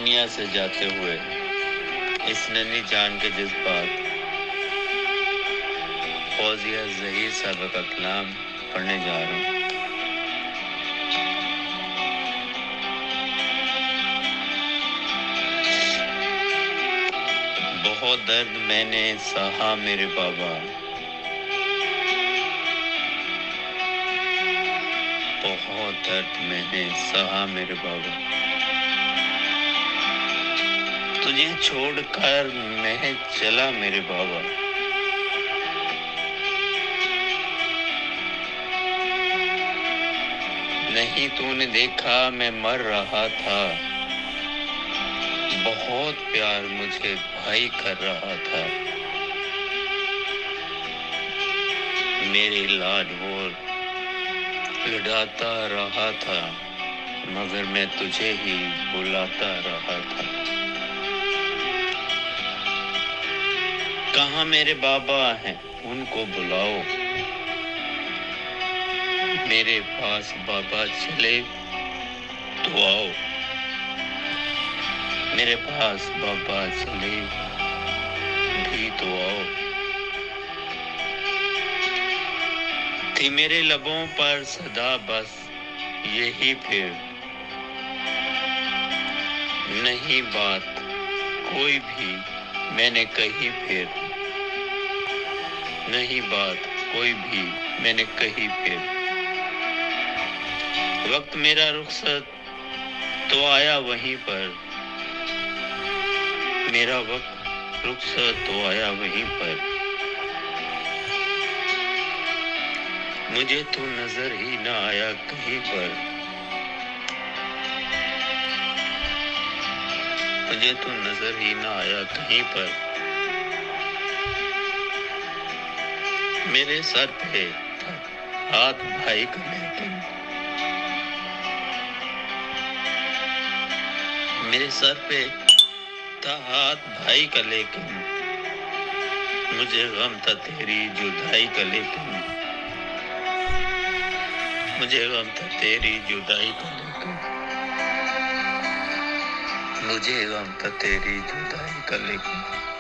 दुनिया से जाते हुए इस नन्ही जान के जज्बात फौजिया ज़हीर साहब का कलाम पढ़ने जा रहा हूँ। बहुत दर्द मैंने सहा मेरे बाबा, बहुत दर्द मैंने सहा मेरे बाबा। तुझे छोड़कर मैं चला मेरे बाबा, नहीं तूने देखा मैं मर रहा था, बहुत प्यार मुझे भाई कर रहा था। मेरे लाड वो लड़ाता रहा था, मगर मैं तुझे ही बुलाता रहा था। कहाँ मेरे बाबा हैं, उनको बुलाओ। मेरे पास बाबा चले तो आओ, मेरे पास बाबा चले भी तो आओ। थी मेरे लबों पर सदा बस यही फिर, नहीं बात कोई भी मैंने कही फिर, नहीं बात कोई भी मैंने कही फिर। वक्त मेरा रुखसत तो आया वहीं पर, मेरा वक्त रुखसत तो आया वहीं पर। मुझे तो नजर ही ना आया कहीं पर, मुझे तो नजर ही ना आया कहीं पर। मेरे सर पे हाथ भाई का लेकिन, मेरे सर पे था हाथ भाई का लेकिन, मुझे गम था तेरी जुदाई का लेकिन, मुझे गम था तेरी जुदाई का लेकिन, मुझे गम था तेरी जुदाई का लेकिन।